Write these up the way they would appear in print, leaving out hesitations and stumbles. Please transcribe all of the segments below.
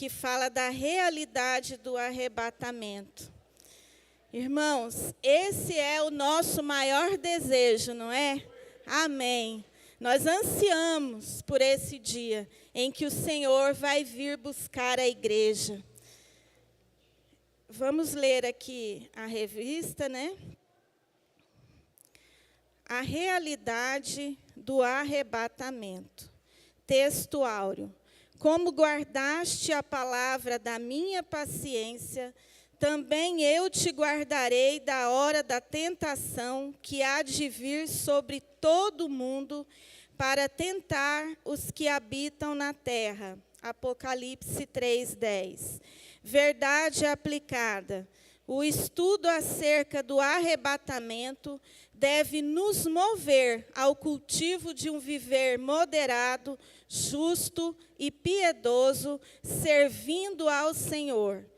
que fala da realidade do arrebatamento. Irmãos, esse é o nosso maior desejo, não é? Amém. Nós ansiamos por esse dia em que o Senhor vai vir buscar a igreja. Vamos ler aqui a revista, né? A realidade do arrebatamento. Texto áureo. Como guardaste a palavra da minha paciência, também eu te guardarei da hora da tentação que há de vir sobre todo o mundo para tentar os que habitam na terra. Apocalipse 3:10. Verdade aplicada. O estudo acerca do arrebatamento deve nos mover ao cultivo de um viver moderado, justo e piedoso, servindo ao Senhor.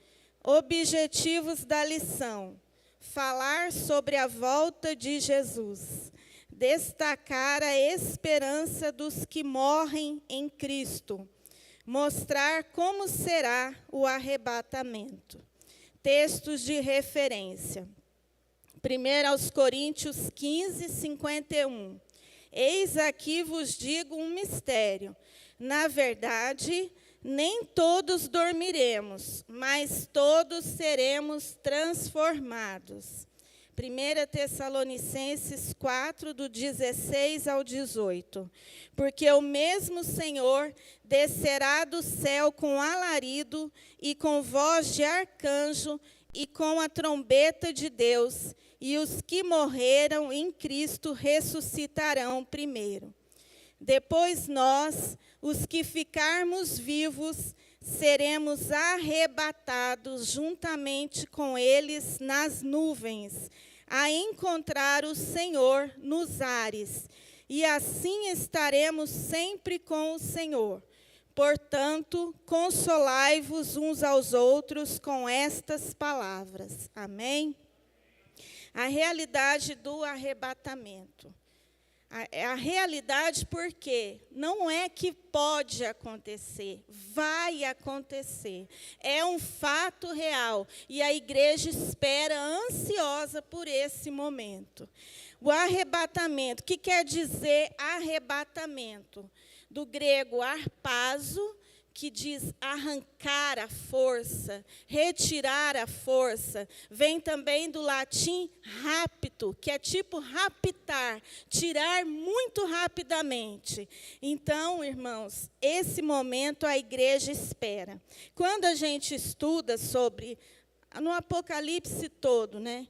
Objetivos da lição: falar sobre a volta de Jesus, destacar a esperança dos que morrem em Cristo, mostrar como será o arrebatamento. Textos de referência. 1 Coríntios 15, 51. Eis aqui vos digo um mistério. Na verdade, nem todos dormiremos, mas todos seremos transformados. 1 Tessalonicenses 4, do 16 ao 18. Porque o mesmo Senhor descerá do céu com alarido e com voz de arcanjo e com a trombeta de Deus, e os que morreram em Cristo ressuscitarão primeiro. Depois nós, os que ficarmos vivos, seremos arrebatados juntamente com eles nas nuvens, a encontrar o Senhor nos ares, e assim estaremos sempre com o Senhor. Portanto, consolai-vos uns aos outros com estas palavras. Amém? A realidade do arrebatamento. A realidade porque não é que pode acontecer, vai acontecer. É um fato real e a igreja espera ansiosa por esse momento. O arrebatamento, o que quer dizer arrebatamento? Do grego arpazo, que diz arrancar a força, retirar a força. Vem também do latim rapto, que é tipo raptar, tirar muito rapidamente. Então, irmãos, esse momento a igreja espera. Quando a gente estuda sobre, no Apocalipse todo, né?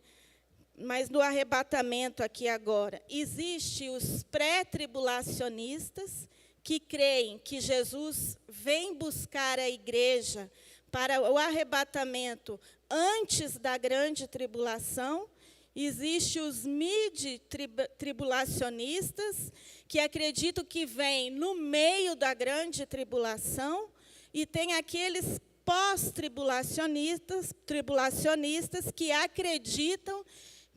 Mas no arrebatamento aqui agora, existe os pré-tribulacionistas, que creem que Jesus vem buscar a igreja para o arrebatamento antes da grande tribulação. Existem os mid-tribulacionistas, que acreditam que vem no meio da grande tribulação, e tem aqueles pós-tribulacionistas que acreditam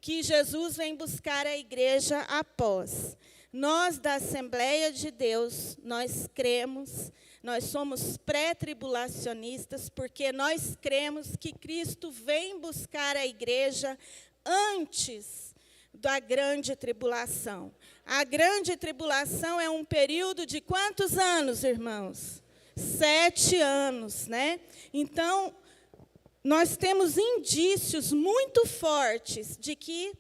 que Jesus vem buscar a igreja após. Nós, da Assembleia de Deus, nós cremos, nós somos pré-tribulacionistas, porque nós cremos que Cristo vem buscar a igreja antes da grande tribulação. A grande tribulação é um período de quantos anos, irmãos? 7 anos, né? Então, nós temos indícios muito fortes de que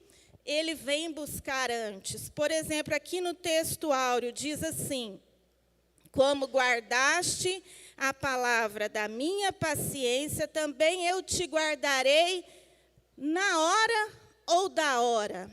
ele vem buscar antes. Por exemplo, aqui no texto áureo diz assim: como guardaste a palavra da minha paciência, também eu te guardarei na hora ou da hora.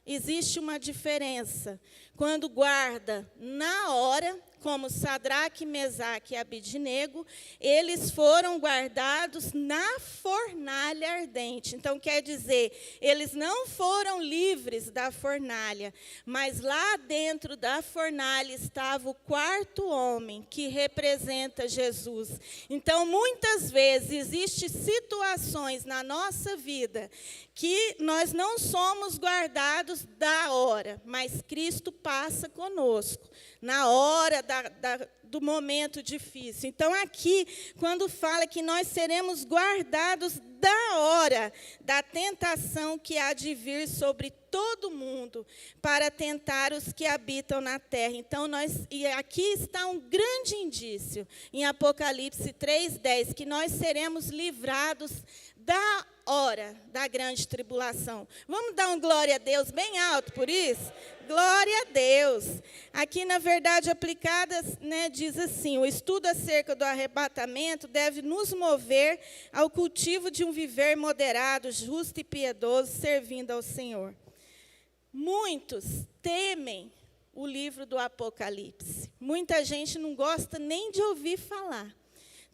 Existe uma diferença. Quando guarda na hora, como Sadraque, Mesaque e Abidnego, eles foram guardados na fornalha ardente. Então, quer dizer, eles não foram livres da fornalha, mas lá dentro da fornalha estava o quarto homem, que representa Jesus. Então, muitas vezes, existem situações na nossa vida que nós não somos guardados da hora, mas Cristo passa conosco. Na hora do momento difícil. Então, aqui, quando fala que nós seremos guardados da hora da tentação que há de vir sobre todo mundo, para tentar os que habitam na terra. Então, e aqui está um grande indício, em Apocalipse 3:10, que nós seremos livrados da hora da grande tribulação. Vamos dar um glória a Deus bem alto por isso? Glória a Deus. Aqui, na verdade aplicada, diz assim: o estudo acerca do arrebatamento deve nos mover ao cultivo de um viver moderado, justo e piedoso, servindo ao Senhor. Muitos temem o livro do Apocalipse. Muita gente não gosta nem de ouvir falar.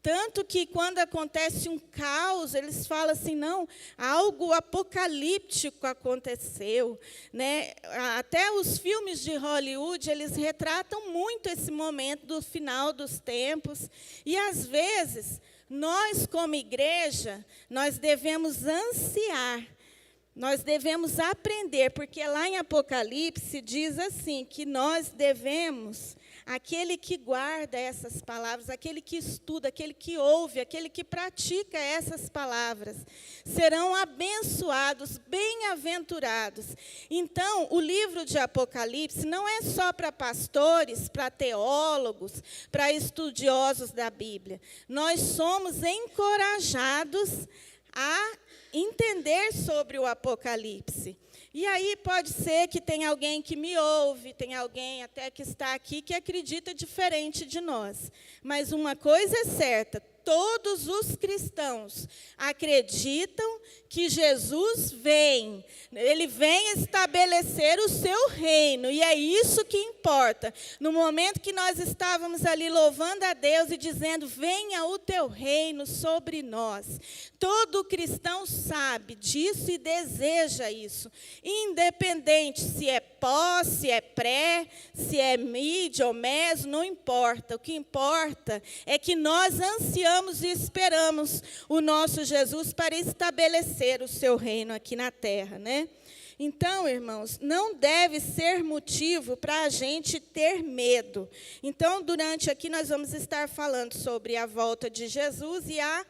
Tanto que, quando acontece um caos, eles falam assim, não, algo apocalíptico aconteceu. Até os filmes de Hollywood, eles retratam muito esse momento do final dos tempos. E, às vezes, nós, como igreja, nós devemos ansiar, nós devemos aprender, porque lá em Apocalipse diz assim, que nós devemos... Aquele que guarda essas palavras, aquele que estuda, aquele que ouve, aquele que pratica essas palavras, serão abençoados, bem-aventurados. Então, o livro de Apocalipse não é só para pastores, para teólogos, para estudiosos da Bíblia. Nós somos encorajados a entender sobre o Apocalipse. E aí pode ser que tem alguém que me ouve, tem alguém até que está aqui que acredita diferente de nós. Mas uma coisa é certa, todos os cristãos acreditam que Jesus vem. Ele vem estabelecer o seu reino, e é isso que importa. No momento que nós estávamos ali louvando a Deus e dizendo, venha o teu reino sobre nós. Todo cristão sabe disso e deseja isso. Independente se é pós, se é pré, se é mid ou meso, não importa. O que importa é que nós ansiamos e esperamos o nosso Jesus para estabelecer o seu reino aqui na terra, Então, irmãos, não deve ser motivo para a gente ter medo. Então, durante aqui nós vamos estar falando sobre a volta de Jesus e há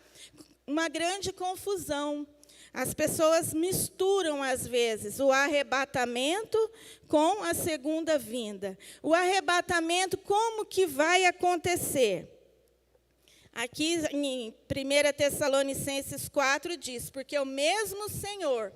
uma grande confusão. As pessoas misturam, às vezes, o arrebatamento com a segunda vinda. O arrebatamento, como que vai acontecer? Aqui em 1 Tessalonicenses 4 diz, porque o mesmo Senhor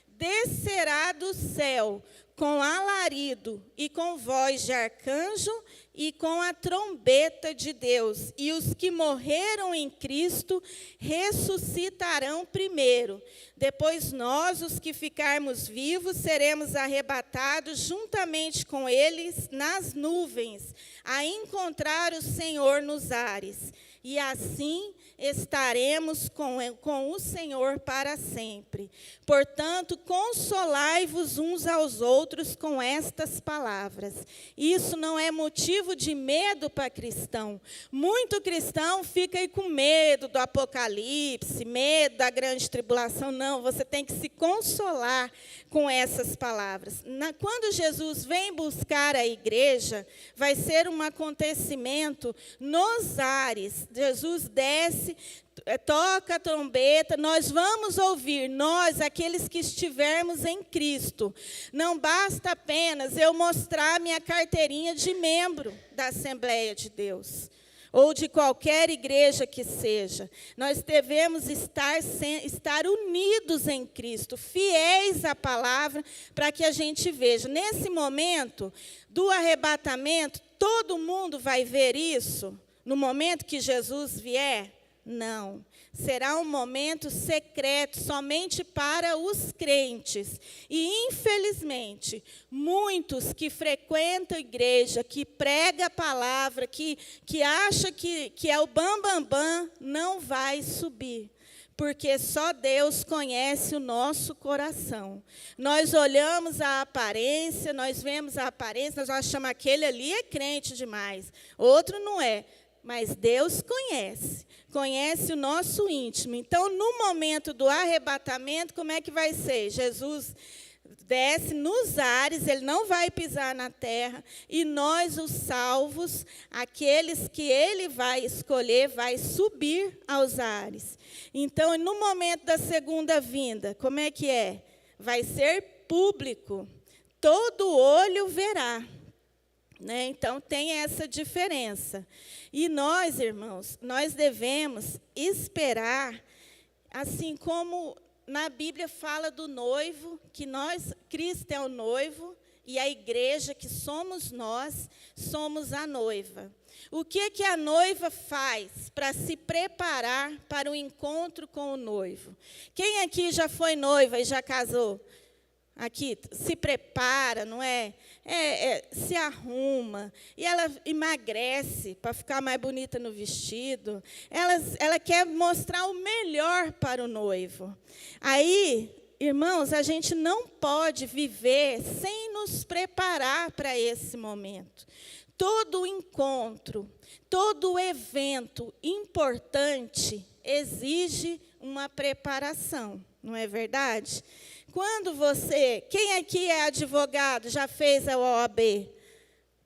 descerá do céu com alarido e com voz de arcanjo e com a trombeta de Deus. E os que morreram em Cristo ressuscitarão primeiro. Depois nós, os que ficarmos vivos, seremos arrebatados juntamente com eles nas nuvens, a encontrar o Senhor nos ares. E assim estaremos com o Senhor para sempre. Portanto, consolai-vos uns aos outros com estas palavras. Isso não é motivo de medo para cristão. Muito cristão fica aí com medo do apocalipse, medo da grande tribulação. Não, você tem que se consolar com essas palavras. Quando Jesus vem buscar a igreja, vai ser um acontecimento nos ares. Jesus desce, toca a trombeta, nós vamos ouvir, nós, aqueles que estivermos em Cristo. Não basta apenas eu mostrar minha carteirinha de membro da Assembleia de Deus, ou de qualquer igreja que seja. Nós devemos estar unidos em Cristo, fiéis à palavra, para que a gente veja. Nesse momento do arrebatamento, todo mundo vai ver isso? No momento que Jesus vier? Não. Será um momento secreto, somente para os crentes. E, infelizmente, muitos que frequentam a igreja, que pregam a palavra, que acham que é o bam, não vai subir. Porque só Deus conhece o nosso coração. Nós olhamos a aparência, nós vemos a aparência, nós achamos que aquele ali é crente demais, outro não é. Mas Deus conhece o nosso íntimo. Então, no momento do arrebatamento, como é que vai ser? Jesus desce nos ares, ele não vai pisar na terra, e nós, os salvos, aqueles que ele vai escolher, vai subir aos ares. Então, no momento da segunda vinda, como é que é? Vai ser público, todo olho verá. Né? Então, tem essa diferença. E nós, irmãos, nós devemos esperar, assim como na Bíblia fala do noivo, que nós, Cristo é o noivo, e a igreja, que somos nós, somos a noiva. O que a noiva faz para se preparar para o encontro com o noivo? Quem aqui já foi noiva e já casou? Aqui, se prepara, não é? Se arruma, e ela emagrece para ficar mais bonita no vestido. Ela quer mostrar o melhor para o noivo. Aí, irmãos, a gente não pode viver sem nos preparar para esse momento. Todo encontro, todo evento importante exige uma preparação, não é verdade? Quando quem aqui é advogado, já fez a OAB,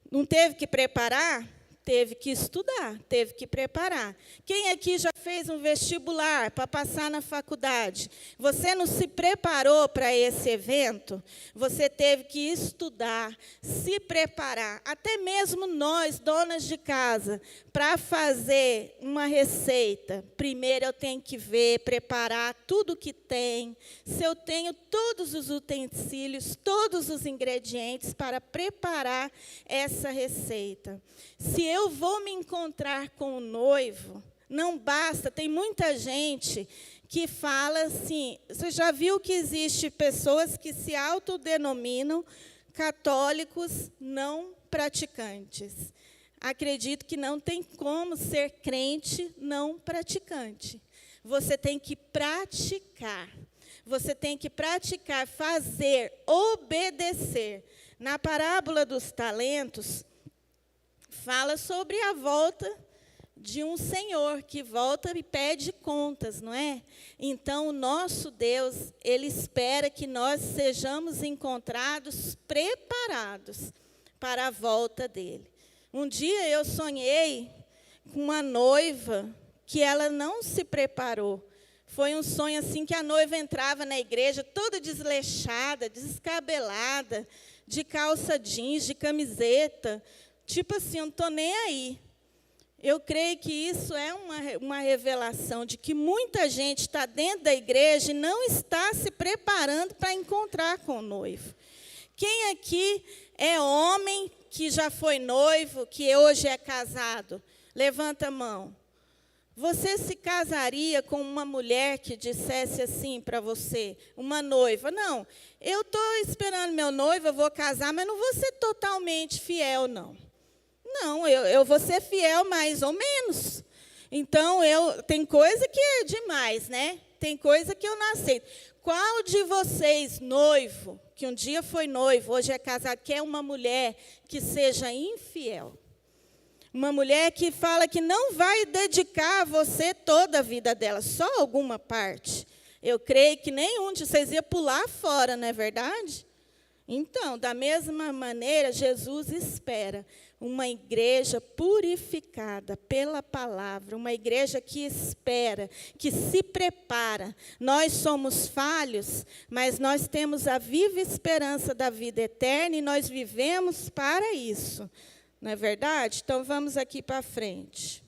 não teve que preparar? Teve que estudar, teve que preparar. Quem aqui já fez um vestibular para passar na faculdade? Você não se preparou para esse evento? Você teve que estudar, se preparar. Até mesmo nós, donas de casa, para fazer uma receita, primeiro eu tenho que ver, preparar tudo que tem, se eu tenho todos os utensílios, todos os ingredientes para preparar essa receita. Se eu vou me encontrar com o noivo, não basta, tem muita gente que fala assim, você já viu que existe pessoas que se autodenominam católicos não praticantes. Acredito que não tem como ser crente não praticante. Você tem que praticar. Você tem que praticar, fazer, obedecer. Na parábola dos talentos, fala sobre a volta de um Senhor que volta e pede contas, não é? Então, o nosso Deus, Ele espera que nós sejamos encontrados preparados para a volta dEle. Um dia eu sonhei com uma noiva que ela não se preparou. Foi um sonho assim que a noiva entrava na igreja toda desleixada, descabelada, de calça jeans, de camiseta. Tipo assim, eu não estou nem aí. Eu creio que isso é uma revelação de que muita gente está dentro da igreja e não está se preparando para encontrar com o noivo. Quem aqui é homem que já foi noivo, que hoje é casado? Levanta a mão. Você se casaria com uma mulher que dissesse assim para você, uma noiva? Não, eu estou esperando meu noivo, eu vou casar, mas não vou ser totalmente fiel, não. Não, eu vou ser fiel mais ou menos. Então, tem coisa que é demais, né? Tem coisa que eu não aceito. Qual de vocês, noivo, que um dia foi noivo, hoje é casado, quer uma mulher que seja infiel? Uma mulher que fala que não vai dedicar a você toda a vida dela, só alguma parte. Eu creio que nenhum de vocês ia pular fora, não é verdade? Então, da mesma maneira, Jesus espera uma igreja purificada pela palavra, uma igreja que espera, que se prepara. Nós somos falhos, mas nós temos a viva esperança da vida eterna e nós vivemos para isso. Não é verdade? Então, vamos aqui para frente.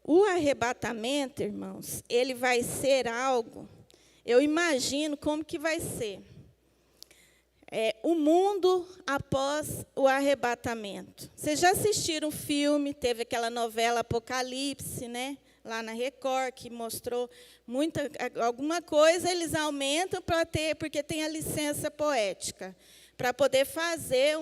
O arrebatamento, irmãos, ele vai ser algo, eu imagino como que vai ser. O mundo após o arrebatamento. Vocês já assistiram um filme, teve aquela novela Apocalipse, né? Lá na Record, que mostrou alguma coisa, eles aumentam para ter, porque tem a licença poética, para poder fazer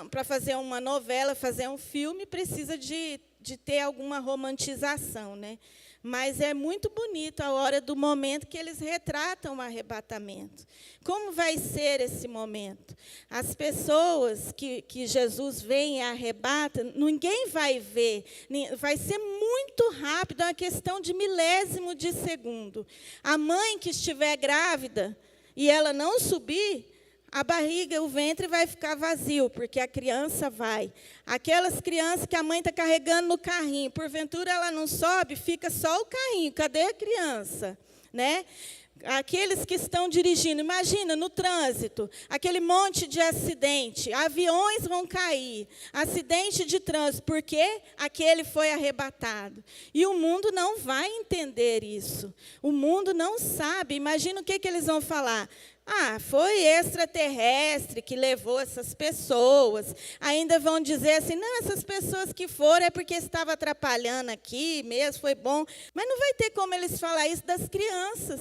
para fazer uma novela, fazer um filme, precisa de ter alguma romantização, né? Mas é muito bonito a hora do momento que eles retratam o arrebatamento. Como vai ser esse momento? As pessoas que Jesus vem e arrebata, ninguém vai ver. Vai ser muito rápido, é uma questão de milésimo de segundo. A mãe que estiver grávida e ela não subir, a barriga, o ventre vai ficar vazio, porque a criança vai. Aquelas crianças que a mãe está carregando no carrinho, porventura ela não sobe, fica só o carrinho. Cadê a criança? Né? Aqueles que estão dirigindo, imagina, no trânsito, aquele monte de acidente, aviões vão cair, acidente de trânsito, porque aquele foi arrebatado. E o mundo não vai entender isso. O mundo não sabe. Imagina o que eles vão falar. Ah, foi extraterrestre que levou essas pessoas. Ainda vão dizer assim, não, essas pessoas que foram é porque estava atrapalhando aqui mesmo, foi bom. Mas não vai ter como eles falar isso das crianças.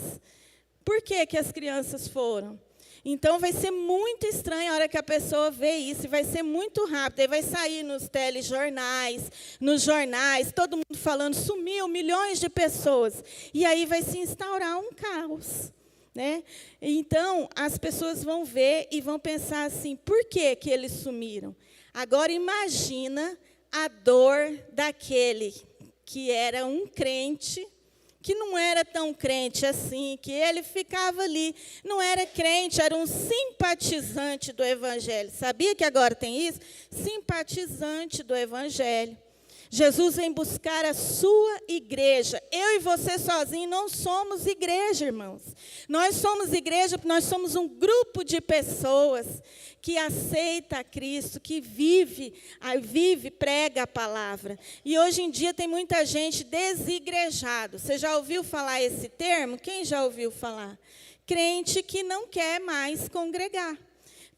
Por que as crianças foram? Então, vai ser muito estranho a hora que a pessoa vê isso, e vai ser muito rápido. Aí vai sair nos telejornais, nos jornais, todo mundo falando, sumiu milhões de pessoas. E aí vai se instaurar um caos. Né? Então, as pessoas vão ver e vão pensar assim, por que eles sumiram? Agora, imagina a dor daquele que era um crente, que não era tão crente assim, que ele ficava ali, não era crente, era um simpatizante do Evangelho. Sabia que agora tem isso? Simpatizante do Evangelho. Jesus vem buscar a sua igreja. Eu e você sozinhos não somos igreja, irmãos. Nós somos igreja porque nós somos um grupo de pessoas que aceita a Cristo, que vive, prega a palavra. E hoje em dia tem muita gente desigrejado. Você já ouviu falar esse termo? Quem já ouviu falar? Crente que não quer mais congregar.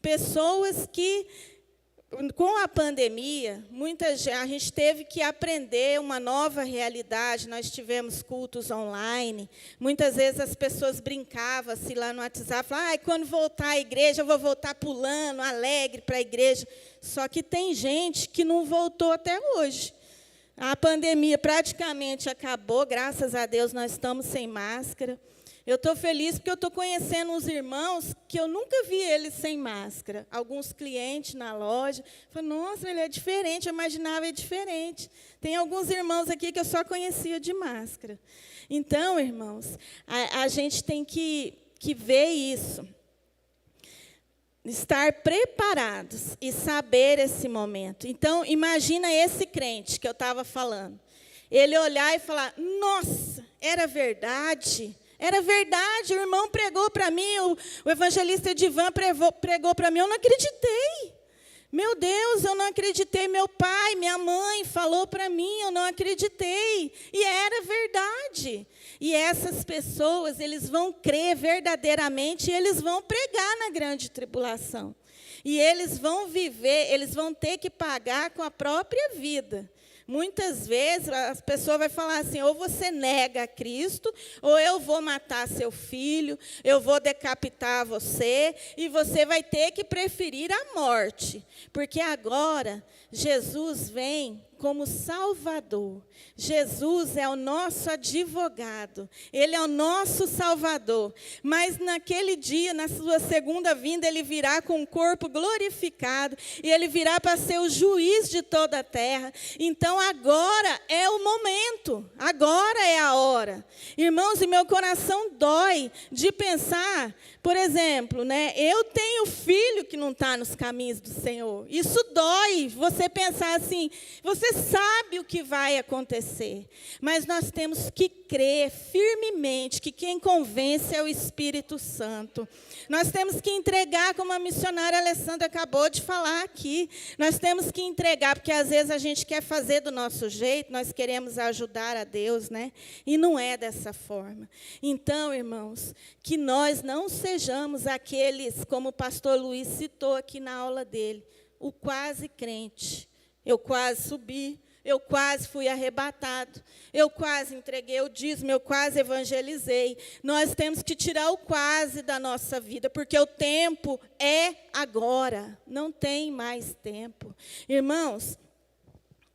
Pessoas que... Com a pandemia, a gente teve que aprender uma nova realidade. Nós tivemos cultos online. Muitas vezes as pessoas brincavam assim lá no WhatsApp, falavam, quando voltar à igreja, eu vou voltar pulando, alegre para a igreja. Só que tem gente que não voltou até hoje. A pandemia praticamente acabou, graças a Deus nós estamos sem máscara. Eu estou feliz porque eu estou conhecendo uns irmãos que eu nunca vi eles sem máscara. Alguns clientes na loja. Falei, nossa, ele é diferente, eu imaginava ele diferente. Tem alguns irmãos aqui que eu só conhecia de máscara. Então, irmãos, a gente tem que ver isso. Estar preparados e saber esse momento. Então, imagina esse crente que eu estava falando. Ele olhar e falar, nossa, era verdade. Era verdade, o irmão pregou para mim, o evangelista Edivan pregou para mim, eu não acreditei. Meu Deus, eu não acreditei, meu pai, minha mãe falou para mim, eu não acreditei. E era verdade. E essas pessoas, eles vão crer verdadeiramente e eles vão pregar na grande tribulação. E eles vão viver, eles vão ter que pagar com a própria vida. Muitas vezes, a pessoa vai falar assim, ou você nega a Cristo, ou eu vou matar seu filho, eu vou decapitar você, e você vai ter que preferir a morte. Porque agora, Jesus vem como Salvador. Jesus é o nosso advogado. Ele é o nosso Salvador. Mas naquele dia, na sua segunda vinda, ele virá com um corpo glorificado. E ele virá para ser o juiz de toda a terra. Então, agora é o momento. Agora é a hora. Irmãos, e meu coração dói de pensar... Por exemplo, né, eu tenho filho que não está nos caminhos do Senhor. Isso dói, você pensar assim, você sabe o que vai acontecer. Mas nós temos que crer firmemente que quem convence é o Espírito Santo. Nós temos que entregar, como a missionária Alessandra acabou de falar aqui. Nós temos que entregar, porque às vezes a gente quer fazer do nosso jeito, nós queremos ajudar a Deus, né? E não é dessa forma. Então, irmãos, que nós não sejamos aqueles, como o pastor Luiz citou aqui na aula dele, o quase crente. Eu quase subi, eu quase fui arrebatado, eu quase entreguei o dízimo, eu quase evangelizei. Nós temos que tirar o quase da nossa vida, porque o tempo é agora, não tem mais tempo. Irmãos,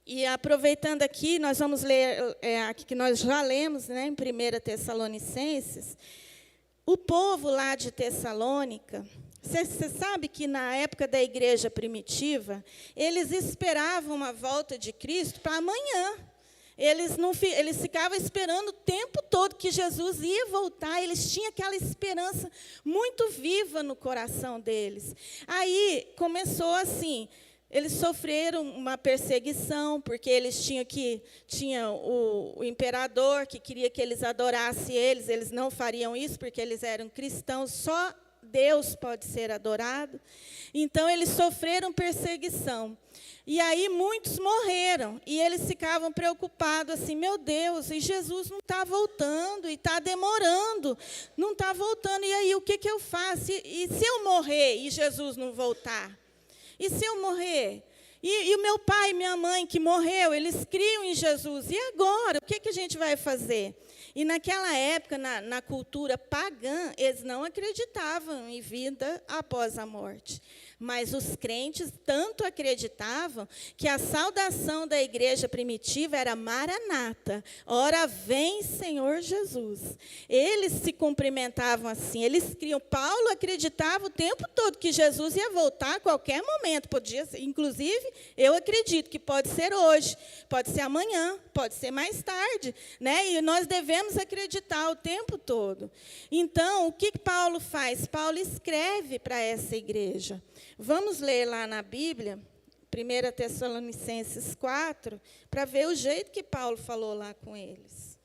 e aproveitando aqui, nós vamos ler aqui que nós já lemos, né, em 1 Tessalonicenses. O povo lá de Tessalônica, você sabe que na época da igreja primitiva, eles esperavam uma volta de Cristo para amanhã. Eles ficavam esperando o tempo todo que Jesus ia voltar. Eles tinham aquela esperança muito viva no coração deles. Aí começou assim. Eles sofreram uma perseguição, porque eles tinham o imperador que queria que eles adorassem eles não fariam isso, porque eles eram cristãos, só Deus pode ser adorado. Então, eles sofreram perseguição. E aí, muitos morreram, e eles ficavam preocupados, assim, meu Deus, e Jesus não está voltando, e está demorando, não está voltando, e aí, o que eu faço? E se eu morrer e Jesus não voltar? E se eu morrer? E o meu pai e minha mãe que morreu, eles criam em Jesus. E agora? O que a gente vai fazer? E naquela época, na cultura pagã, eles não acreditavam em vida após a morte. Mas os crentes tanto acreditavam que a saudação da igreja primitiva era Maranata. Ora vem, Senhor Jesus. Eles se cumprimentavam assim. Eles criam. Paulo acreditava o tempo todo que Jesus ia voltar a qualquer momento. Podia ser, inclusive, eu acredito que pode ser hoje, pode ser amanhã, pode ser mais tarde, né? E nós devemos acreditar o tempo todo. Então, o que Paulo faz? Paulo escreve para essa igreja. Vamos ler lá na Bíblia, 1 Tessalonicenses 4, para ver o jeito que Paulo falou lá com eles.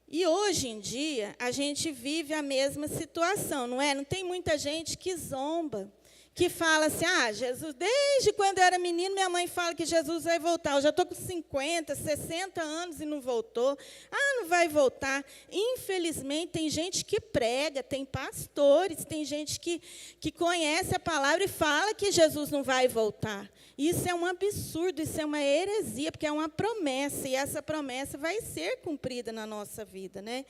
E hoje em dia, a gente vive a mesma situação, não é? Não tem muita gente que zomba, que fala assim, Jesus, desde quando eu era menino, minha mãe fala que Jesus vai voltar. Eu já estou com 50, 60 anos e não voltou. Não vai voltar. Infelizmente, tem gente que prega, tem pastores, tem gente que conhece a palavra e fala que Jesus não vai voltar. Isso é um absurdo, isso é uma heresia, porque é uma promessa, e essa promessa vai ser cumprida na nossa vida, né?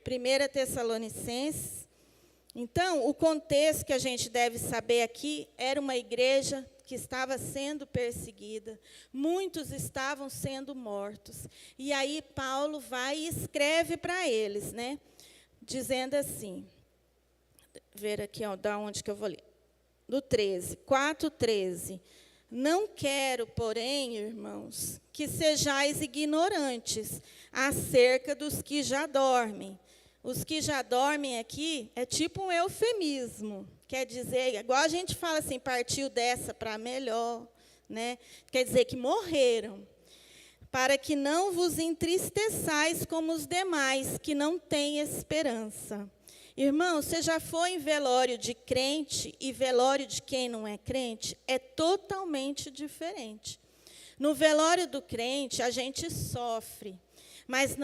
1 Tessalonicenses. Então, o contexto que a gente deve saber aqui era uma igreja que estava sendo perseguida, muitos estavam sendo mortos. E aí Paulo vai e escreve para eles, né? Dizendo assim, ver aqui, da onde que eu vou ler. Do 13, 4:13. Não quero, porém, irmãos, que sejais ignorantes acerca dos que já dormem. Os que já dormem aqui é tipo um eufemismo. Quer dizer, igual a gente fala assim, partiu dessa para melhor, né? Quer dizer que morreram. Para que não vos entristeçais como os demais, que não têm esperança. Irmão, você já foi em velório de crente e velório de quem não é crente? É totalmente diferente. No velório do crente, a gente sofre. Mas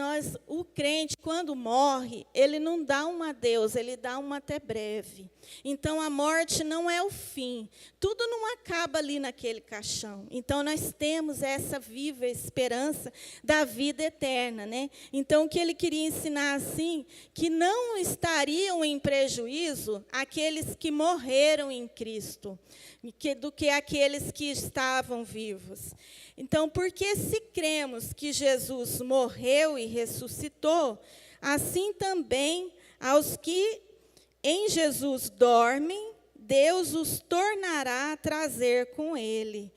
o crente, quando morre, ele não dá um adeus, ele dá um até breve. Então, a morte não é o fim. Tudo não acaba ali naquele caixão. Então, nós temos essa viva esperança da vida eterna, né? Então, o que ele queria ensinar, assim, que não estariam em prejuízo aqueles que morreram em Cristo, do que aqueles que estavam vivos. Então, porque se cremos que Jesus morreu e ressuscitou, assim também aos que em Jesus dormem, Deus os tornará a trazer com Ele.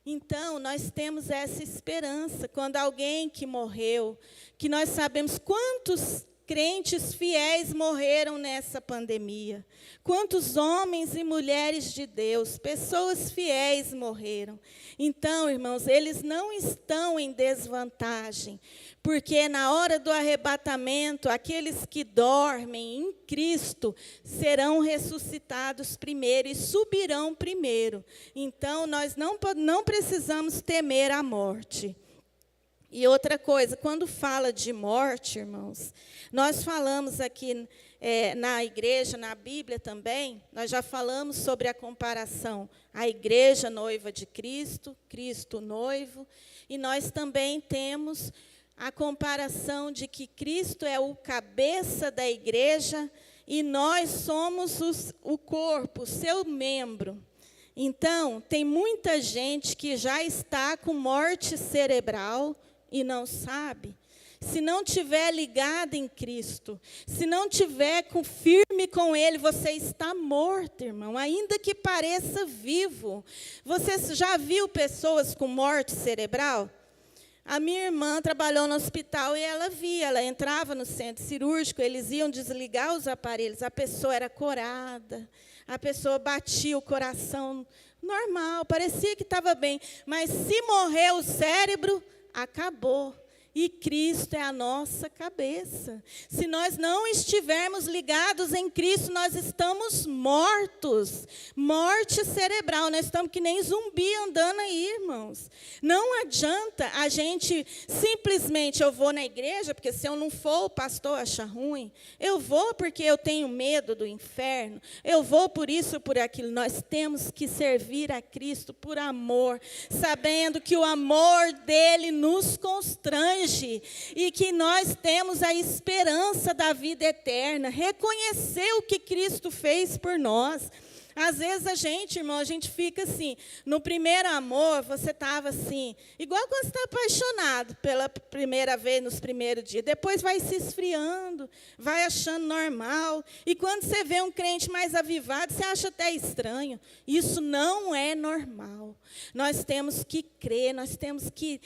Então, nós temos essa esperança. Quando alguém que morreu, que nós sabemos quantos crentes fiéis morreram nessa pandemia. Quantos homens e mulheres de Deus, pessoas fiéis morreram. Então, irmãos, eles não estão em desvantagem, porque na hora do arrebatamento, aqueles que dormem em Cristo serão ressuscitados primeiro e subirão primeiro. Então, nós não precisamos temer a morte. E outra coisa, quando fala de morte, irmãos, nós falamos aqui na igreja, na Bíblia também, nós já falamos sobre a comparação, a igreja noiva de Cristo, Cristo noivo, e nós também temos a comparação de que Cristo é o cabeça da igreja e nós somos o corpo, o seu membro. Então, tem muita gente que já está com morte cerebral e não sabe. Se não tiver ligado em Cristo, se não tiver firme com Ele, você está morto, irmão, ainda que pareça vivo. Você já viu pessoas com morte cerebral? A minha irmã trabalhou no hospital e ela via, ela entrava no centro cirúrgico, eles iam desligar os aparelhos, a pessoa era corada, a pessoa batia o coração normal, parecia que estava bem, mas se morrer o cérebro, acabou. E Cristo é a nossa cabeça. Se nós não estivermos ligados em Cristo, nós estamos mortos. Morte cerebral. Nós estamos que nem zumbi andando aí, irmãos. Não adianta a gente simplesmente, eu vou na igreja, porque se eu não for, o pastor acha ruim. Eu vou porque eu tenho medo do inferno. Eu vou por isso, por aquilo. Nós temos que servir a Cristo por amor, sabendo que o amor dele nos constrange. E que nós temos a esperança da vida eterna, reconhecer o que Cristo fez por nós. Às vezes a gente, irmão, a gente fica assim, no primeiro amor, você estava assim, igual quando você está apaixonado pela primeira vez, nos primeiros dias, depois vai se esfriando, vai achando normal, e quando você vê um crente mais avivado, você acha até estranho. Isso não é normal. Nós temos que crer, nós temos que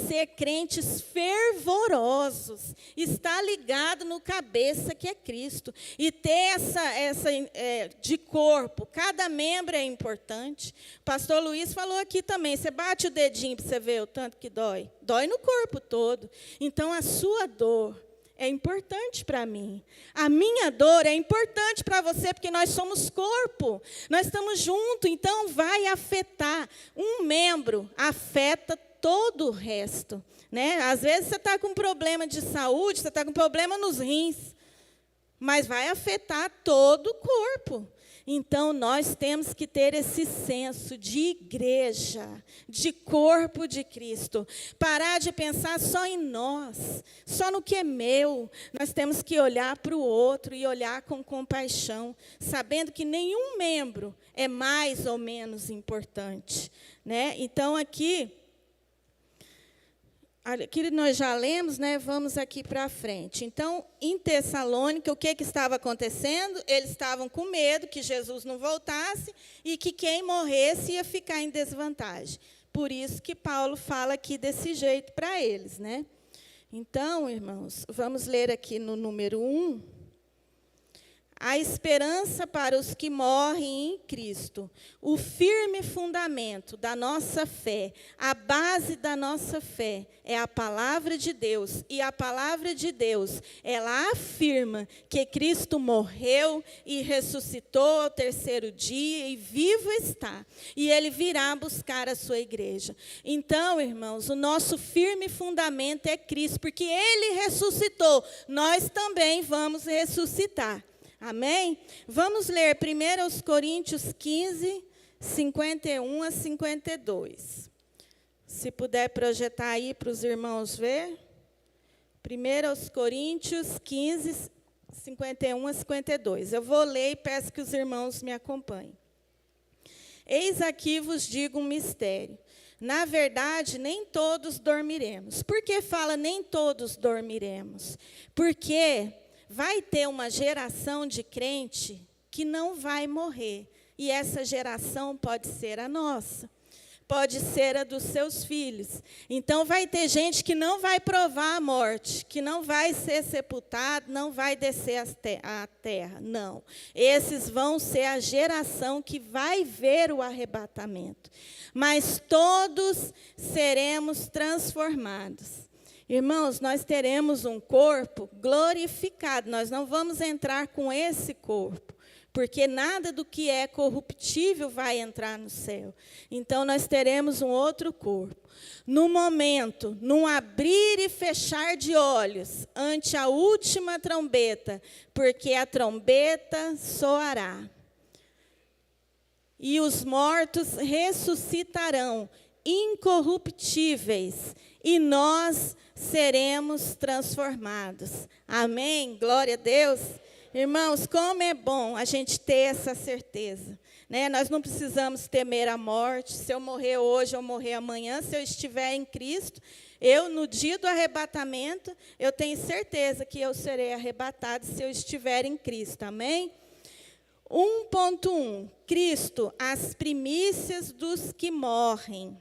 ser crentes fervorosos, estar ligado no cabeça que é Cristo, e ter essa de corpo, cada membro é importante. O pastor Luiz falou aqui também, você bate o dedinho para você ver o tanto que dói. Dói no corpo todo. Então, a sua dor é importante para mim. A minha dor é importante para você, porque nós somos corpo. Nós estamos juntos, então vai afetar. Um membro afeta todo o resto. Né? Às vezes você está com problema de saúde, você está com problema nos rins, mas vai afetar todo o corpo. Então, nós temos que ter esse senso de igreja, de corpo de Cristo. Parar de pensar só em nós, só no que é meu. Nós temos que olhar para o outro e olhar com compaixão, sabendo que nenhum membro é mais ou menos importante. Né? Então, aqui nós já lemos, né? Vamos aqui para frente. Então, em Tessalônica, o que estava acontecendo? Eles estavam com medo que Jesus não voltasse e que quem morresse ia ficar em desvantagem. Por isso que Paulo fala aqui desse jeito para eles. Né? Então, irmãos, vamos ler aqui no número 1. A esperança para os que morrem em Cristo, o firme fundamento da nossa fé, a base da nossa fé é a palavra de Deus. E a palavra de Deus, ela afirma que Cristo morreu e ressuscitou ao terceiro dia e vivo está. E Ele virá buscar a sua igreja. Então, irmãos, o nosso firme fundamento é Cristo, porque Ele ressuscitou. Nós também vamos ressuscitar. Amém? Vamos ler 1 Coríntios 15, 51 a 52. Se puder projetar aí para os irmãos ver. 1 Coríntios 15, 51 a 52. Eu vou ler e peço que os irmãos me acompanhem. Eis aqui vos digo um mistério. Na verdade, nem todos dormiremos. Por que fala nem todos dormiremos? Porque vai ter uma geração de crente que não vai morrer. E essa geração pode ser a nossa. Pode ser a dos seus filhos. Então, vai ter gente que não vai provar a morte, que não vai ser sepultado, não vai descer à terra. Não. Esses vão ser a geração que vai ver o arrebatamento. Mas todos seremos transformados. Irmãos, nós teremos um corpo glorificado. Nós não vamos entrar com esse corpo, porque nada do que é corruptível vai entrar no céu. Então, nós teremos um outro corpo. No momento, num abrir e fechar de olhos, ante a última trombeta, porque a trombeta soará. E os mortos ressuscitarão, incorruptíveis, e nós seremos transformados. Amém? Glória a Deus. Irmãos, como é bom a gente ter essa certeza, né? Nós não precisamos temer a morte. Se eu morrer hoje ou morrer amanhã, se eu estiver em Cristo, eu, no dia do arrebatamento, eu tenho certeza que eu serei arrebatado se eu estiver em Cristo. Amém? 1.1, Cristo, as primícias dos que morrem.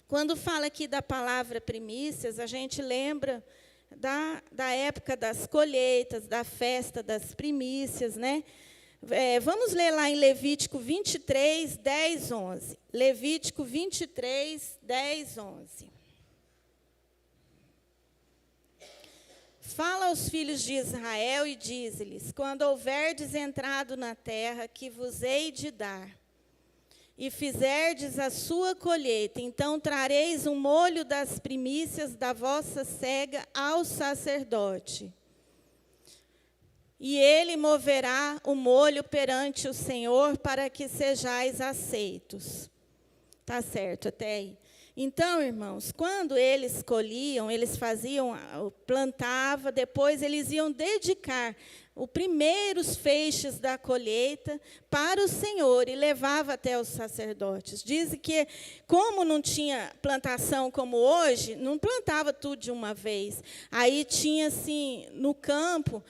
Quando fala aqui da palavra primícias, a gente lembra da época das colheitas, da festa das primícias, né? Vamos ler lá em Levítico 23, 10, 11. Levítico 23, 10, 11. Fala aos filhos de Israel e dize-lhes: quando houverdes entrado na terra que vos hei de dar, e fizerdes a sua colheita, então trareis um molho das primícias da vossa cega ao sacerdote. E ele moverá o molho perante o Senhor para que sejais aceitos. Tá certo até aí? Então, irmãos, quando eles colhiam, eles plantavam, depois eles iam dedicar os primeiros feixes da colheita para o Senhor e levava até os sacerdotes. Dizem que, como não tinha plantação como hoje, não plantava tudo de uma vez. Aí tinha, assim, no campo,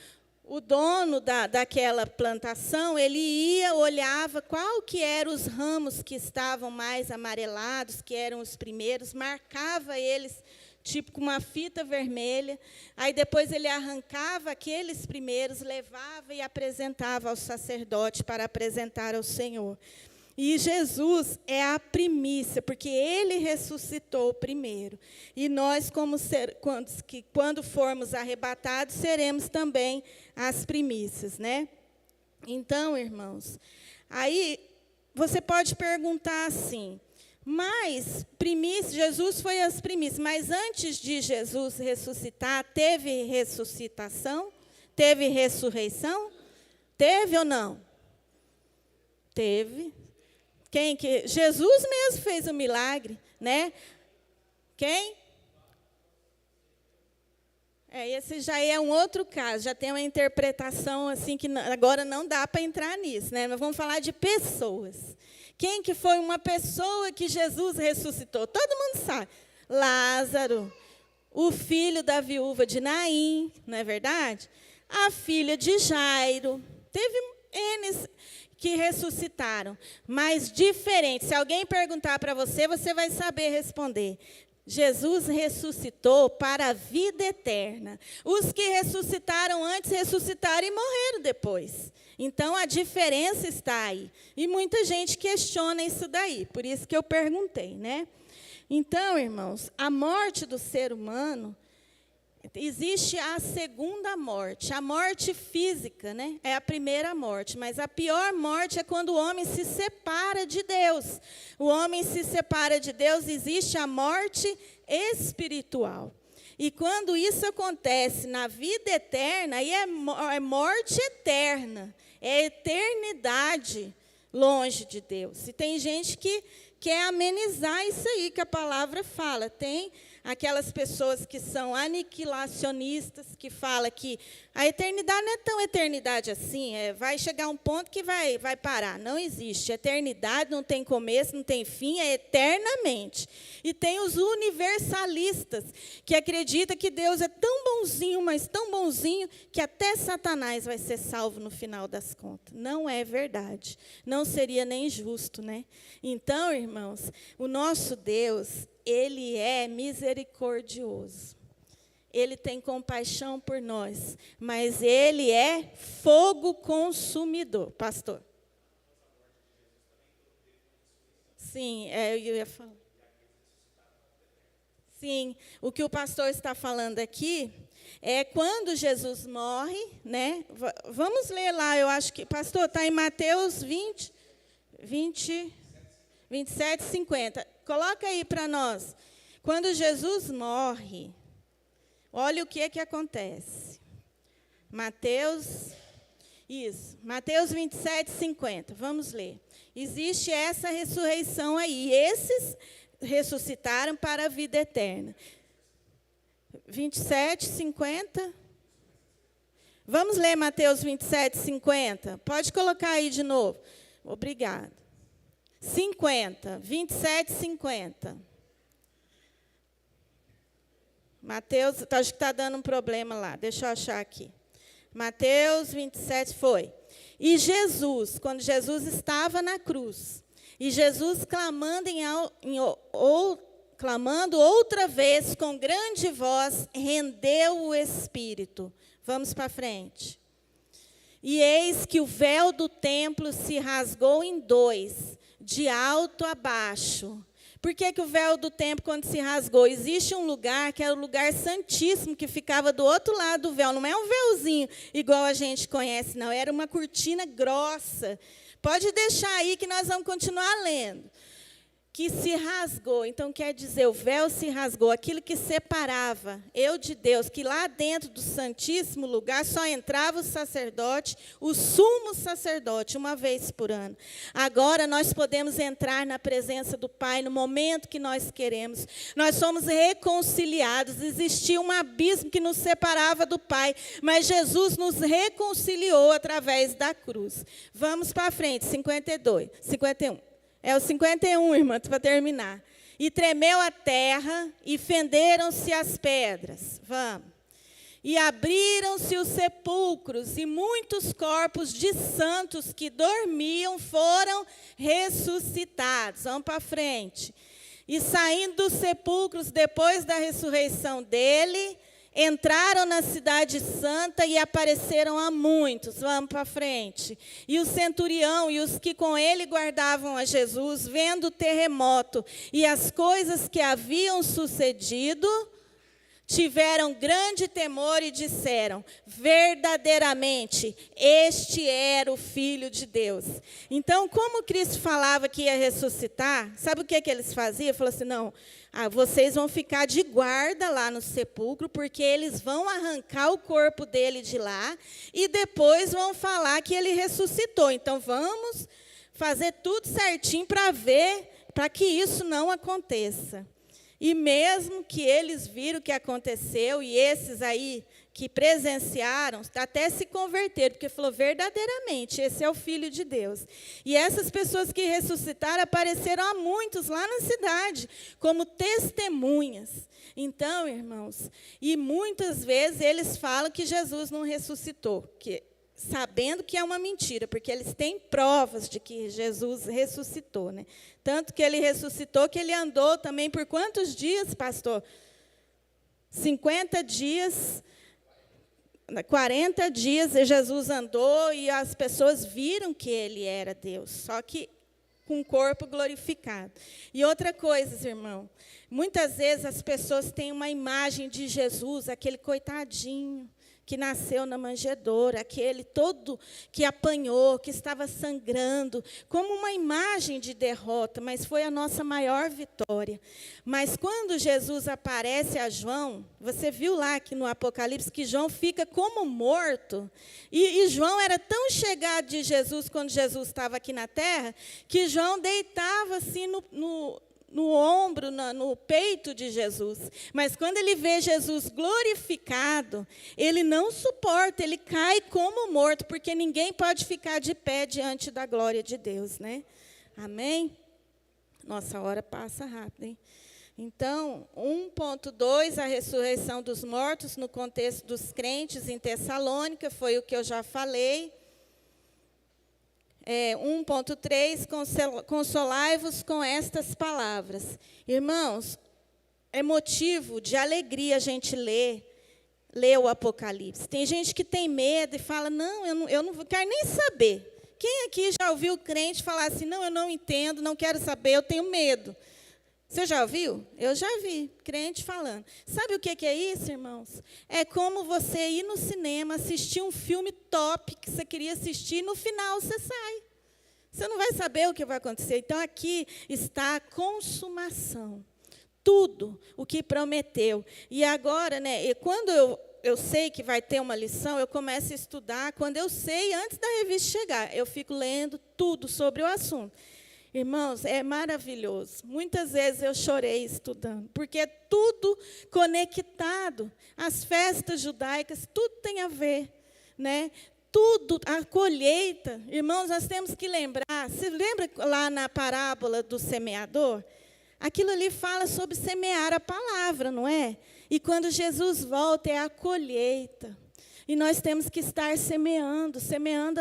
o dono daquela plantação, ele ia, olhava qual que eram os ramos que estavam mais amarelados, que eram os primeiros, marcava eles, tipo com uma fita vermelha. Aí depois ele arrancava aqueles primeiros, levava e apresentava ao sacerdote para apresentar ao Senhor. E Jesus é a primícia, porque ele ressuscitou primeiro. E nós, quando formos arrebatados, seremos também as primícias, né? Então, irmãos, aí você pode perguntar assim: mas primícia, Jesus foi as primícias, mas antes de Jesus ressuscitar, teve ressuscitação? Teve ressurreição? Teve ou não? Teve. Jesus mesmo fez o milagre, né? Quem? Esse já é um outro caso, já tem uma interpretação assim que agora não dá para entrar nisso, né? Nós vamos falar de pessoas. Quem que foi uma pessoa que Jesus ressuscitou? Todo mundo sabe. Lázaro, o filho da viúva de Naim, não é verdade? A filha de Jairo. Teve N que ressuscitaram, mas diferente. Se alguém perguntar para você, você vai saber responder. Jesus ressuscitou para a vida eterna. Os que ressuscitaram antes, ressuscitaram e morreram depois. Então, a diferença está aí. E muita gente questiona isso daí, por isso que eu perguntei, né? Então, irmãos, a morte do ser humano, existe a segunda morte, a morte física, né? É a primeira morte, mas a pior morte é quando o homem se separa de Deus. O homem se separa de Deus, existe a morte espiritual. E quando isso acontece na vida eterna, aí é morte eterna, é eternidade longe de Deus. E tem gente que quer amenizar isso aí que a palavra fala. Tem aquelas pessoas que são aniquilacionistas, que falam que a eternidade não é tão eternidade assim, vai chegar um ponto que vai parar. Não existe. Eternidade não tem começo, não tem fim, é eternamente. E tem os universalistas, que acreditam que Deus é tão bonzinho, mas tão bonzinho, que até Satanás vai ser salvo no final das contas. Não é verdade. Não seria nem justo, né? Então, irmãos, o nosso Deus, Ele é misericordioso. Ele tem compaixão por nós, mas Ele é fogo consumidor. Pastor. Sim, eu ia falar. Sim, o que o pastor está falando aqui É quando Jesus morre, né? Vamos ler lá, eu acho que, pastor, está em Mateus 27, 50. Coloca aí para nós. Quando Jesus morre, olha o que acontece. Mateus 27, 50. Vamos ler. Existe essa ressurreição aí. Esses ressuscitaram para a vida eterna. 27, 50. Vamos ler Mateus 27, 50? Pode colocar aí de novo. Obrigada. 50. 27, 50. Mateus, acho que está dando um problema lá. Deixa eu achar aqui. Mateus 27 foi. E Jesus, quando Jesus estava na cruz, e Jesus clamando outra vez com grande voz, rendeu o Espírito. Vamos para frente. E eis que o véu do templo se rasgou em dois, de alto a baixo. Por que o véu do templo, quando se rasgou? Existe um lugar que era o lugar santíssimo, que ficava do outro lado do véu. Não é um véuzinho igual a gente conhece, não. Era uma cortina grossa. Pode deixar aí que nós vamos continuar lendo. Que se rasgou, então quer dizer, o véu se rasgou, aquilo que separava eu de Deus, que lá dentro do santíssimo lugar só entrava o sacerdote, o sumo sacerdote, uma vez por ano. Agora nós podemos entrar na presença do Pai no momento que nós queremos. Nós somos reconciliados, existia um abismo que nos separava do Pai, mas Jesus nos reconciliou através da cruz. Vamos para frente, 51. É o 51, irmã, para terminar. E tremeu a terra, e fenderam-se as pedras. Vamos. E abriram-se os sepulcros, e muitos corpos de santos que dormiam foram ressuscitados. Vamos para frente. E saindo dos sepulcros, depois da ressurreição dele, entraram na cidade santa e apareceram a muitos. Vamos para frente. E o centurião e os que com ele guardavam a Jesus, vendo o terremoto e as coisas que haviam sucedido, tiveram grande temor e disseram: verdadeiramente, este era o Filho de Deus. Então, como Cristo falava que ia ressuscitar, sabe o que eles faziam? Falou assim, não, vocês vão ficar de guarda lá no sepulcro, porque eles vão arrancar o corpo dele de lá, e depois vão falar que ele ressuscitou. Então, vamos fazer tudo certinho para ver, para que isso não aconteça. E mesmo que eles viram o que aconteceu, e esses aí que presenciaram, até se converteram, porque falou, verdadeiramente, esse é o Filho de Deus. E essas pessoas que ressuscitaram apareceram a muitos lá na cidade, como testemunhas. Então, irmãos, e muitas vezes eles falam que Jesus não ressuscitou, sabendo que é uma mentira, porque eles têm provas de que Jesus ressuscitou, né? Tanto que ele ressuscitou, que ele andou também por quantos dias, pastor? 50 dias, 40 dias Jesus andou e as pessoas viram que ele era Deus, só que com o corpo glorificado. E outra coisa, irmão, muitas vezes as pessoas têm uma imagem de Jesus, aquele coitadinho, que nasceu na manjedoura, aquele todo que apanhou, que estava sangrando, como uma imagem de derrota, mas foi a nossa maior vitória. Mas quando Jesus aparece a João, você viu lá que no Apocalipse que João fica como morto, e João era tão chegado de Jesus quando Jesus estava aqui na terra, que João deitava assim no ombro, no peito de Jesus. Mas quando ele vê Jesus glorificado, ele não suporta, ele cai como morto, porque ninguém pode ficar de pé diante da glória de Deus, né? Amém? Nossa, a hora passa rápido, hein? Então, 1.2, a ressurreição dos mortos no contexto dos crentes em Tessalônica, foi o que eu já falei. 1.3, consolai-vos com estas palavras. Irmãos, é motivo de alegria a gente ler o Apocalipse. Tem gente que tem medo e fala, não, eu não quero nem saber. Quem aqui já ouviu crente falar assim, não, eu não entendo, não quero saber, eu tenho medo. Você já ouviu? Eu já vi, crente falando. Sabe o que é isso, irmãos? É como você ir no cinema, assistir um filme top que você queria assistir, e no final você sai. Você não vai saber o que vai acontecer. Então, aqui está a consumação. Tudo o que prometeu. E agora, né, quando eu sei que vai ter uma lição, eu começo a estudar. Quando eu sei, antes da revista chegar, eu fico lendo tudo sobre o assunto. Irmãos, é maravilhoso. Muitas vezes eu chorei estudando, porque é tudo conectado. As festas judaicas, tudo tem a ver, né? Tudo, a colheita. Irmãos, nós temos que lembrar. Você lembra lá na parábola do semeador? Aquilo ali fala sobre semear a palavra, não é? E quando Jesus volta, é a colheita. E nós temos que estar semeando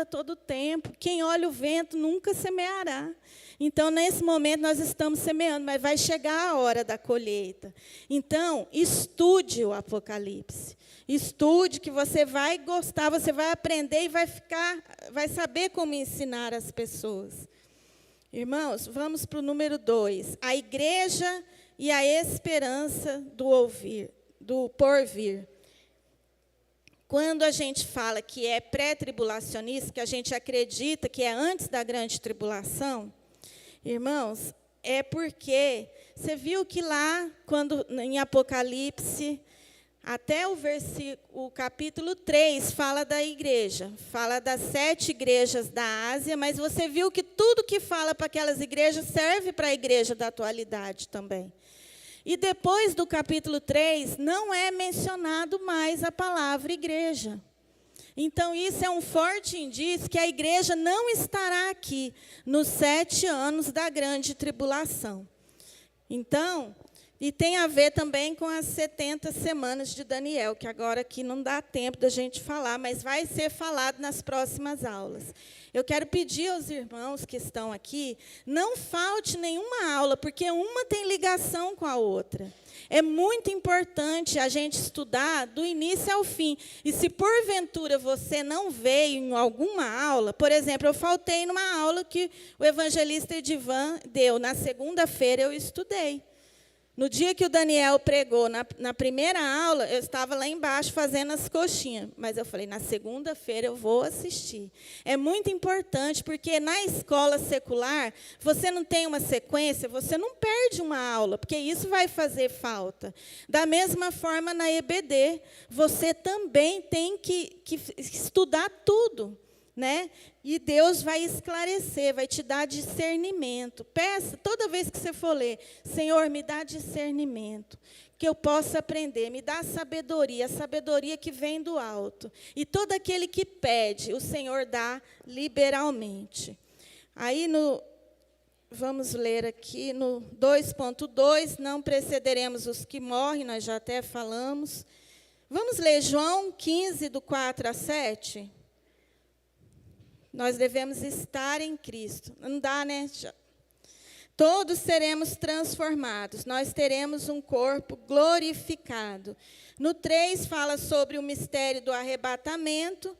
a todo tempo. Quem olha o vento nunca semeará. Então, nesse momento, nós estamos semeando, mas vai chegar a hora da colheita. Então, estude o Apocalipse. Estude, que você vai gostar, você vai aprender e vai saber como ensinar as pessoas. Irmãos, vamos para o número 2. A igreja e a esperança do porvir. Quando a gente fala que é pré-tribulacionista, que a gente acredita que é antes da grande tribulação, irmãos, é porque você viu que lá, quando em Apocalipse, até o capítulo 3 fala da igreja, fala das 7 igrejas da Ásia, mas você viu que tudo que fala para aquelas igrejas serve para a igreja da atualidade também. E depois do capítulo 3, não é mencionado mais a palavra igreja. Então, isso é um forte indício que a igreja não estará aqui nos 7 anos da grande tribulação. Então, e tem a ver também com as 70 semanas de Daniel, que agora aqui não dá tempo da gente falar, mas vai ser falado nas próximas aulas. Eu quero pedir aos irmãos que estão aqui, não falte nenhuma aula, porque uma tem ligação com a outra. É muito importante a gente estudar do início ao fim. E se porventura você não veio em alguma aula, por exemplo, eu faltei numa aula que o evangelista Edivan deu. Na segunda-feira eu estudei. No dia que o Daniel pregou, na primeira aula, eu estava lá embaixo fazendo as coxinhas. Mas eu falei, na segunda-feira eu vou assistir. É muito importante, porque na escola secular, você não tem uma sequência, você não perde uma aula, porque isso vai fazer falta. Da mesma forma, na EBD, você também tem que estudar tudo, né? E Deus vai esclarecer, vai te dar discernimento. Peça, toda vez que você for ler, Senhor, me dá discernimento, que eu possa aprender, me dá sabedoria, a sabedoria que vem do alto. E todo aquele que pede, o Senhor dá liberalmente. Aí, vamos ler aqui, no 2.2, não precederemos os que morrem, nós já até falamos. Vamos ler João 15, do 4 a 7. Nós devemos estar em Cristo. Não dá, né? Todos seremos transformados. Nós teremos um corpo glorificado. No 3 fala sobre o mistério do arrebatamento,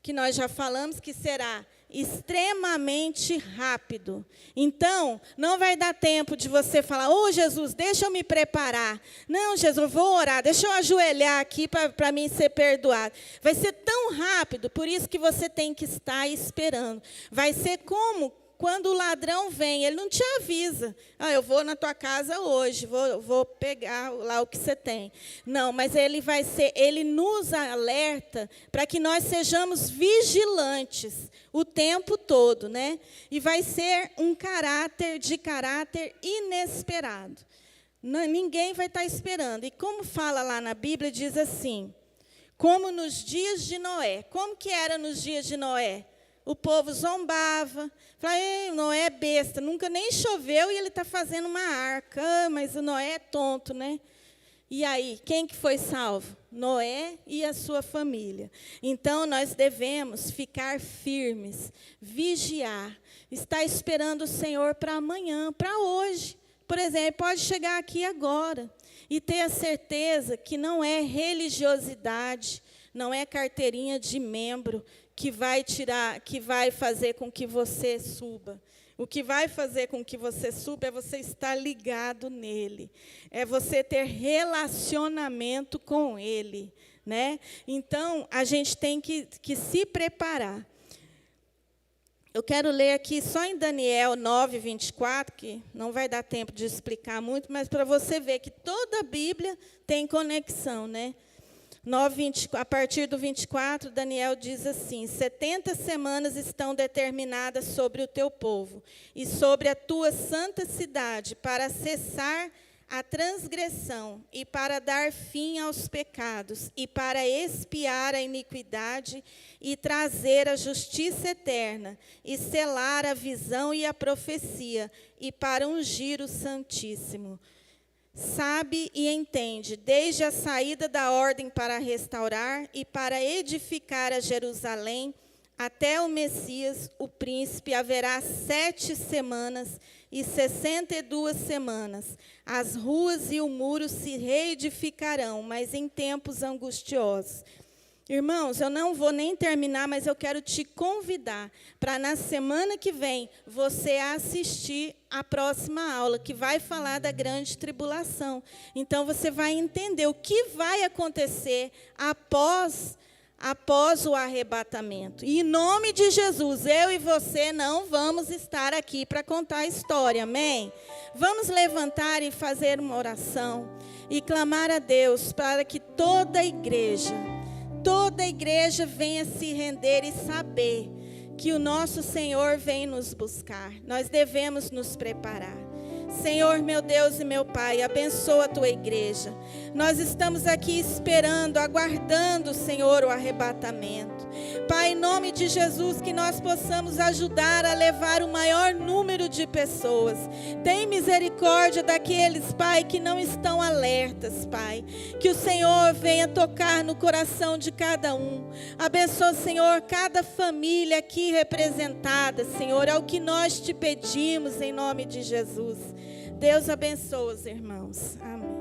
que nós já falamos que será extremamente rápido. Então, não vai dar tempo de você falar, Jesus, deixa eu me preparar. Não, Jesus, eu vou orar, deixa eu ajoelhar aqui para mim ser perdoado. Vai ser tão rápido, por isso que você tem que estar esperando. Vai ser como quando o ladrão vem, ele não te avisa. Eu vou na tua casa hoje, vou pegar lá o que você tem. Não, mas ele nos alerta para que nós sejamos vigilantes o tempo todo, né? E vai ser um caráter inesperado. Ninguém vai estar esperando. E como fala lá na Bíblia, diz assim, como nos dias de Noé. Como que era nos dias de Noé? O povo zombava, falava, Noé é besta, nunca nem choveu e ele está fazendo uma arca. Mas o Noé é tonto, né? E aí, quem que foi salvo? Noé e a sua família. Então, nós devemos ficar firmes, vigiar, estar esperando o Senhor para amanhã, para hoje. Por exemplo, pode chegar aqui agora e ter a certeza que não é religiosidade, não é carteirinha de membro, que vai fazer com que você suba. O que vai fazer com que você suba é você estar ligado nele. É você ter relacionamento com ele, né? Então, a gente tem que se preparar. Eu quero ler aqui só em Daniel 9, 24, que não vai dar tempo de explicar muito, mas para você ver que toda a Bíblia tem conexão, né? 9, 20, a partir do 24, Daniel diz assim: 70 semanas estão determinadas sobre o teu povo e sobre a tua santa cidade, para cessar a transgressão e para dar fim aos pecados e para expiar a iniquidade e trazer a justiça eterna e selar a visão e a profecia e para ungir o Santíssimo. Sabe e entende, desde a saída da ordem para restaurar e para edificar a Jerusalém, até o Messias, o príncipe, haverá 7 semanas e 62 semanas. As ruas e o muro se reedificarão, mas em tempos angustiosos. Irmãos, eu não vou nem terminar, mas eu quero te convidar para, na semana que vem, você assistir a próxima aula, que vai falar da grande tribulação. Então, você vai entender o que vai acontecer após o arrebatamento. E, em nome de Jesus, eu e você não vamos estar aqui para contar a história, amém? Vamos levantar e fazer uma oração e clamar a Deus para que toda a igreja venha se render e saber que o nosso Senhor vem nos buscar. Nós devemos nos preparar. Senhor, meu Deus e meu Pai, abençoa a tua igreja. Nós estamos aqui esperando, aguardando, Senhor, o arrebatamento. Pai, em nome de Jesus, que nós possamos ajudar a levar o maior número de pessoas. Tem misericórdia daqueles, Pai, que não estão alertas, Pai. Que o Senhor venha tocar no coração de cada um. Abençoa, Senhor, cada família aqui representada, Senhor. É o que nós te pedimos em nome de Jesus. Deus abençoe os irmãos. Amém.